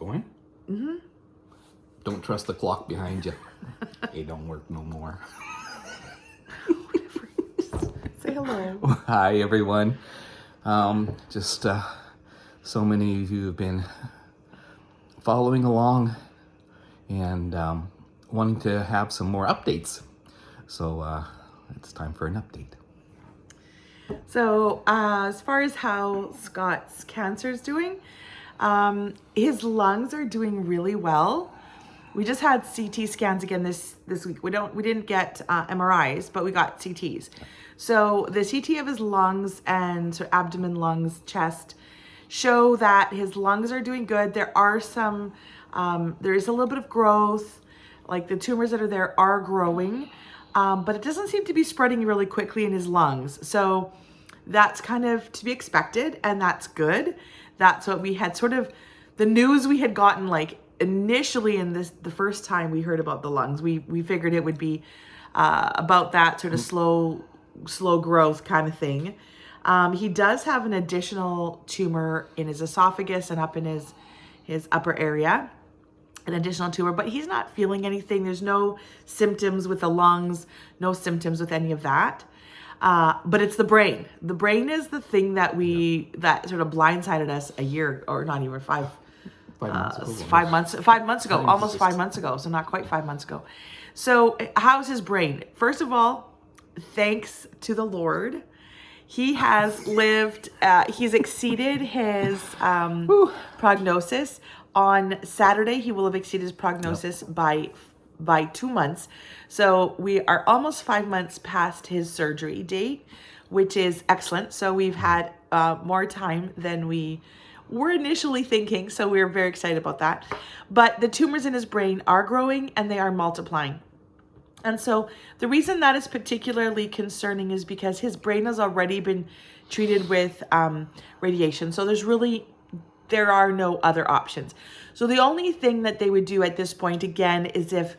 Going? Mm-hmm. Don't trust the clock behind you. It don't work no more. Say hello. Hi, everyone. Just so many of you have been following along and wanting to have some more updates. So it's time for an update. So as far as how Scott's cancer is doing, his lungs are doing really well. We just had CT scans again this week. We didn't get MRIs, but we got CTs. So the CT of his lungs and sort of abdomen, lungs, chest show that his lungs are doing good. There are some, there is a little bit of growth, like the tumors that are there are growing, but it doesn't seem to be spreading really quickly in his lungs. So that's kind of to be expected, and that's good. That's what we had sort of, the news we had gotten like initially in the first time we heard about the lungs, we figured it would be about that sort of slow growth kind of thing. He does have an additional tumor in his esophagus and up in his upper area, an additional tumor, but he's not feeling anything. There's no symptoms with the lungs, no symptoms with any of that. But it's the brain. The brain is the thing that that sort of blindsided us a year, or not even 5 months ago, almost 5 months ago. So not quite 5 months ago. So how's his brain? First of all, thanks to the Lord, he has lived, he's exceeded his prognosis. On Saturday, he will have exceeded his prognosis by 2 months. So we are almost 5 months past his surgery date, which is excellent. So we've had more time than we were initially thinking. So we're very excited about that. But the tumors in his brain are growing and they are multiplying. And so the reason that is particularly concerning is because his brain has already been treated with radiation. So there are no other options. So the only thing that they would do at this point, again, is if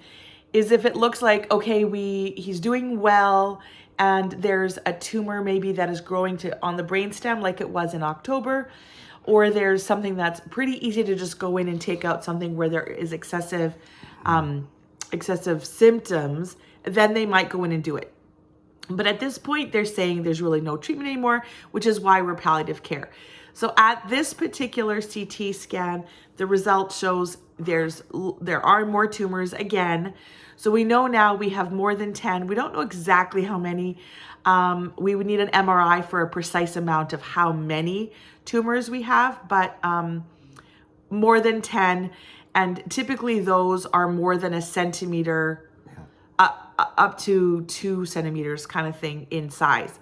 it looks like, okay, he's doing well and there's a tumor maybe that is growing on the brainstem like it was in October, or there's something that's pretty easy to just go in and take out something where there is excessive symptoms, then they might go in and do it. But at this point, they're saying there's really no treatment anymore, which is why we're palliative care. So at this particular CT scan, the result shows there are more tumors again. So we know now we have more than 10. We don't know exactly how many. We would need an MRI for a precise amount of how many tumors we have, but more than 10. And typically those are more than a centimeter, up to 2 centimeters kind of thing in size.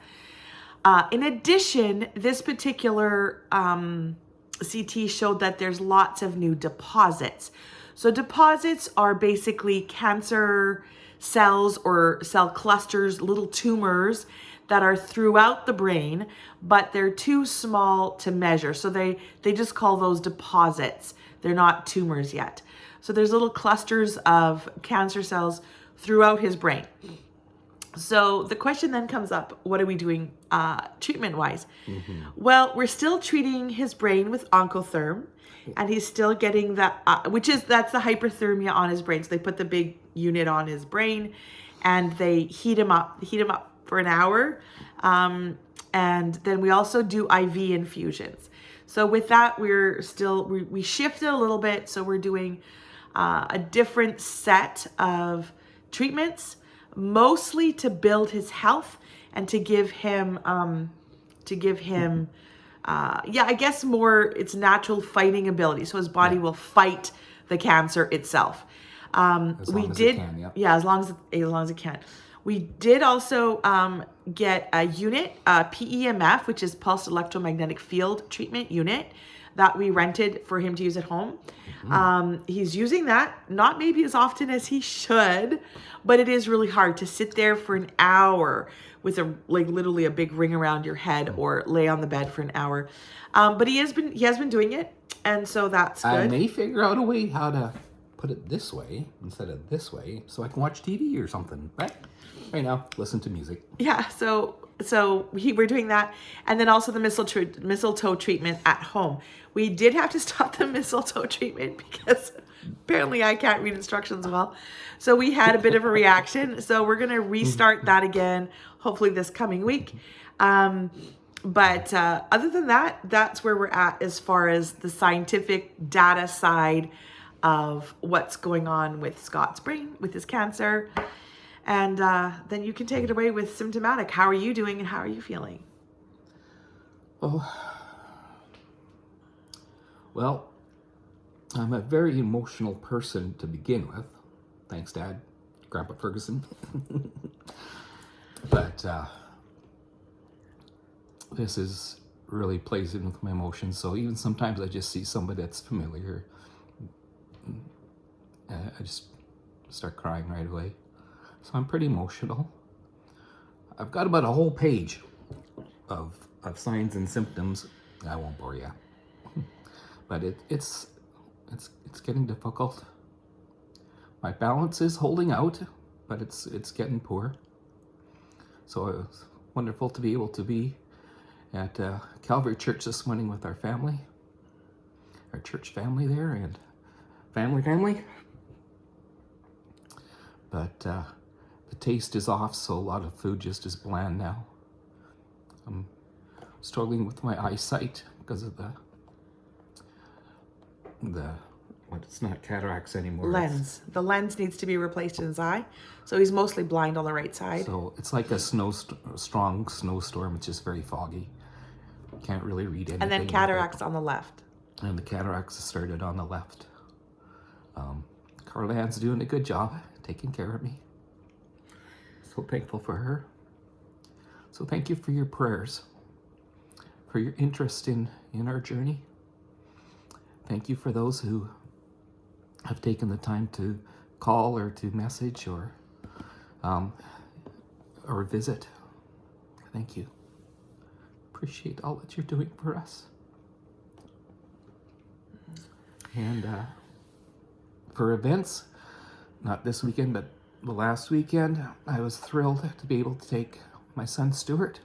In addition, this particular CT showed that there's lots of new deposits. So deposits are basically cancer cells or cell clusters, little tumors that are throughout the brain, but they're too small to measure. So they just call those deposits. They're not tumors yet. So there's little clusters of cancer cells throughout his brain. So the question then comes up, what are we doing treatment-wise? Mm-hmm. Well, we're still treating his brain with Oncotherm, and he's still getting that's the hyperthermia on his brain. So they put the big unit on his brain, and they heat him up for an hour. And then we also do IV infusions. So with that, we shifted a little bit. So we're doing a different set of treatments, mostly to build his health and to give him I guess more its natural fighting ability. So his body will fight the cancer itself. As long as it can. We did also get a unit, PEMF, which is pulsed electromagnetic field treatment unit, that we rented for him to use at home. Mm-hmm. He's using that, not maybe as often as he should, but it is really hard to sit there for an hour with literally a big ring around your head, or lay on the bed for an hour. But he has been doing it, and so that's good. I may figure out a way how to put it this way instead of this way, so I can watch TV or something. Right now, listen to music. Yeah. So we're doing that, and then also the mistletoe treatment at home. We did have to stop the mistletoe treatment because apparently I can't read instructions well. So we had a bit of a reaction. So we're going to restart that again, hopefully this coming week. But other than that, that's where we're at as far as the scientific data side of what's going on with Scott's brain, with his cancer. And then you can take it away with symptomatic. How are you doing and how are you feeling? Oh, well, I'm a very emotional person to begin with. Thanks, Dad, Grandpa Ferguson. But this is really plays in with my emotions. So even sometimes I just see somebody that's familiar, I just start crying right away. So I'm pretty emotional. I've got about a whole page of signs and symptoms. I won't bore you, but it's getting difficult. My balance is holding out, but it's getting poor. So it was wonderful to be able to be at Calvary Church this morning with our family, our church family there, and family. But the taste is off, so a lot of food just is bland now. I'm struggling with my eyesight because of the it's not cataracts anymore. Lens. The lens needs to be replaced in his eye. So he's mostly blind on the right side. So it's like a strong snowstorm. It's just very foggy. Can't really read anything. And then cataracts on the left. And the cataracts started on the left. Carla-Ann's doing a good job taking care of me. So thankful for her. So thank you for your prayers, for your interest in our journey. Thank you for those who have taken the time to call or to message or visit. Thank you. Appreciate all that you're doing for us. And for events, not this weekend, but the last weekend, I was thrilled to be able to take my son Stuart,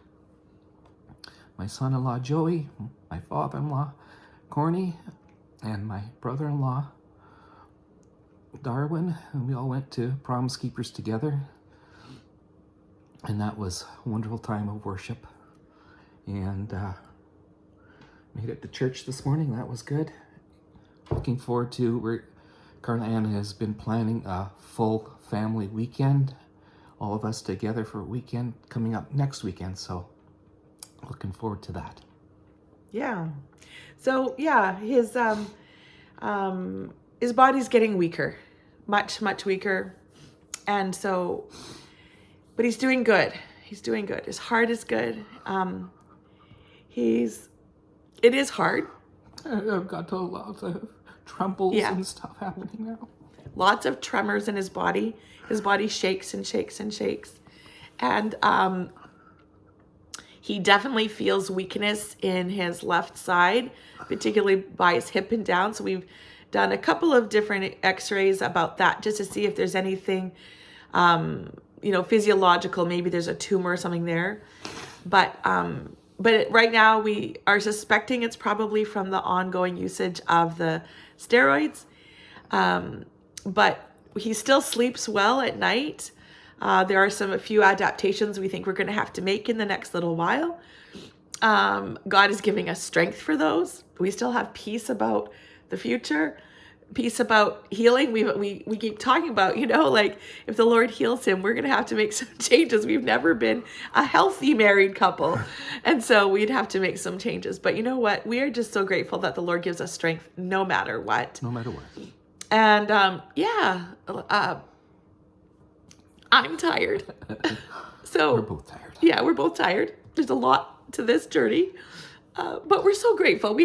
my son-in-law Joey, my father-in-law Corny, and my brother-in-law Darwin, and we all went to Promise Keepers together. And that was a wonderful time of worship. And made it to church this morning. That was good. Looking forward to Carla-Ann has been planning a full family weekend. All of us together for a weekend coming up next weekend. So looking forward to that. Yeah. So yeah, his body's getting weaker, much weaker. And so, but he's doing good. He's doing good. His heart is good. It is hard. I've got a lot of trembles and stuff happening now. Lots of tremors in his body. His body shakes and shakes and shakes. And he definitely feels weakness in his left side, particularly by his hip and down. So we've done a couple of different x-rays about that just to see if there's anything, physiological. Maybe there's a tumor or something there. But right now we are suspecting it's probably from the ongoing usage of the steroids. But he still sleeps well at night. There are a few adaptations we think we're going to have to make in the next little while. God is giving us strength for those. We still have peace about the future, peace about healing. We keep talking about, if the Lord heals him, we're going to have to make some changes. We've never been a healthy married couple. And so we'd have to make some changes. But you know what? We are just so grateful that the Lord gives us strength no matter what. No matter what. And I'm tired. So we're both tired. Yeah, we're both tired. There's a lot to this journey. But we're so grateful.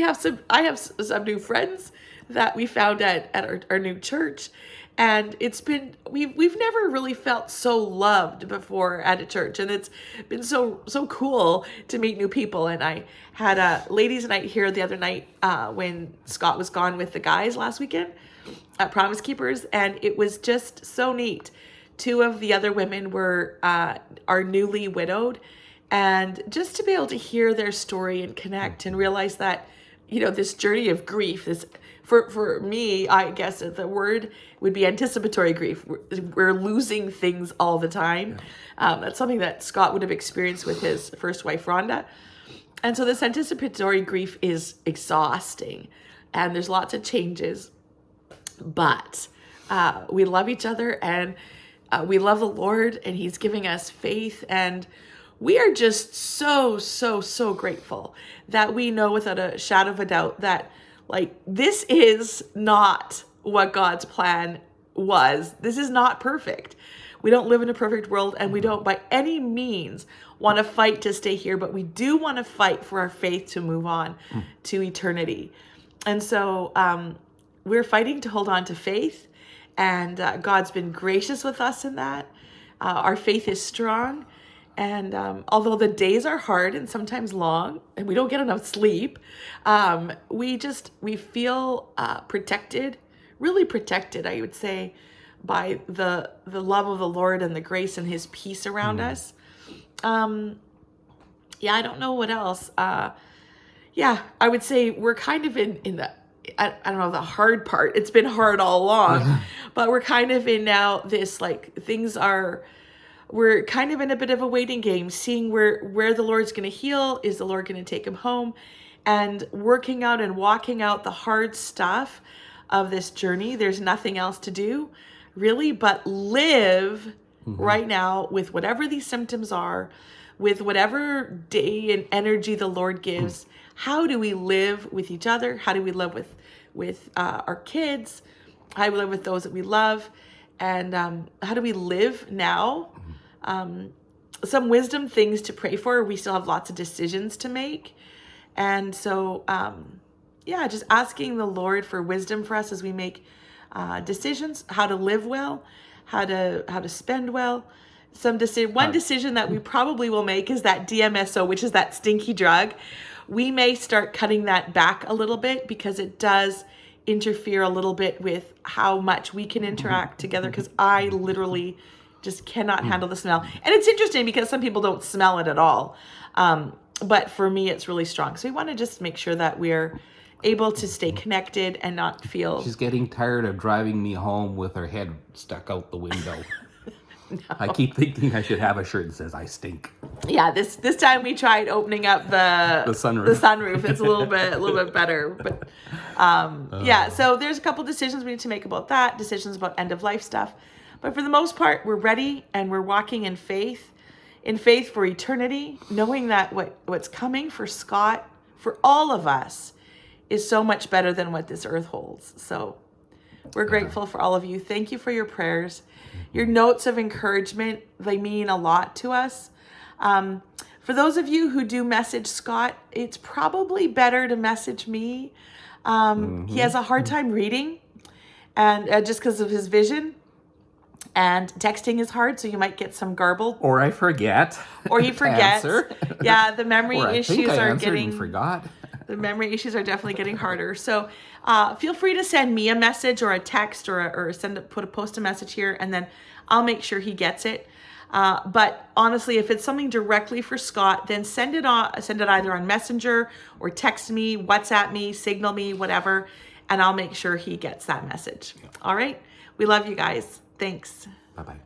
I have some new friends that we found at our new church. And it's been, we've never really felt so loved before at a church. And it's been so cool to meet new people. And I had a ladies' night here the other night when Scott was gone with the guys last weekend at Promise Keepers. And it was just so neat. Two of the other women are newly widowed. And just to be able to hear their story and connect and realize that, this journey of grief, this for me, I guess the word would be anticipatory grief. We're losing things all the time. That's something that Scott would have experienced with his first wife, Rhonda. And so this anticipatory grief is exhausting, and there's lots of changes, but we love each other, and we love the Lord, and he's giving us faith, and we are just so, so, so grateful that we know without a shadow of a doubt that this is not what God's plan was. This is not perfect. We don't live in a perfect world, and we don't by any means want to fight to stay here, but we do want to fight for our faith to move on to eternity. And so we're fighting to hold on to faith, and God's been gracious with us in that. Our faith is strong. And although the days are hard and sometimes long, and we don't get enough sleep, we feel protected, really protected, I would say, by the love of the Lord and the grace and his peace around us. I don't know what else. I would say we're kind of in the, I don't know, the hard part. It's been hard all along, but we're kind of in now this, we're kind of in a bit of a waiting game, seeing where the Lord's going to heal. Is the Lord going to take him home? And working out and walking out the hard stuff of this journey. There's nothing else to do, really, but live right now with whatever these symptoms are, with whatever day and energy the Lord gives. How do we live with each other? How do we live with our kids? How do we live with those that we love? And how do we live now? Some wisdom things to pray for. We still have lots of decisions to make. And so, just asking the Lord for wisdom for us as we make decisions, how to live well, how to spend well. One decision that we probably will make is that DMSO, which is that stinky drug. We may start cutting that back a little bit because it does interfere a little bit with how much we can interact together, because I literally just cannot handle the smell. And it's interesting because some people don't smell it at all. But for me, it's really strong. So we want to just make sure that we're able to stay connected and not feel... She's getting tired of driving me home with her head stuck out the window. No. I keep thinking I should have a shirt that says I stink. Yeah, this time we tried opening up the sunroof. The sunroof. It's a little bit better. But so there's a couple decisions we need to make about that, decisions about end of life stuff. But for the most part, we're ready, and we're walking in faith for eternity, knowing that what's coming for Scott, for all of us, is so much better than what this earth holds. So we're grateful for all of you. Thank you for your prayers. Your notes of encouragement, they mean a lot to us. For those of you who do message Scott, it's probably better to message me. He has a hard time reading, and just because of his vision. And texting is hard, so you might get some garbled. Or I forget. Or he forgets. Yeah, the memory or I issues think I are answered getting... and forgot. The memory issues are definitely getting harder. So feel free to send me a message or a text or post a message here, and then I'll make sure he gets it. But honestly, if it's something directly for Scott, then send it either on Messenger or text me, WhatsApp me, Signal me, whatever, and I'll make sure he gets that message. All right? We love you guys. Thanks. Bye-bye.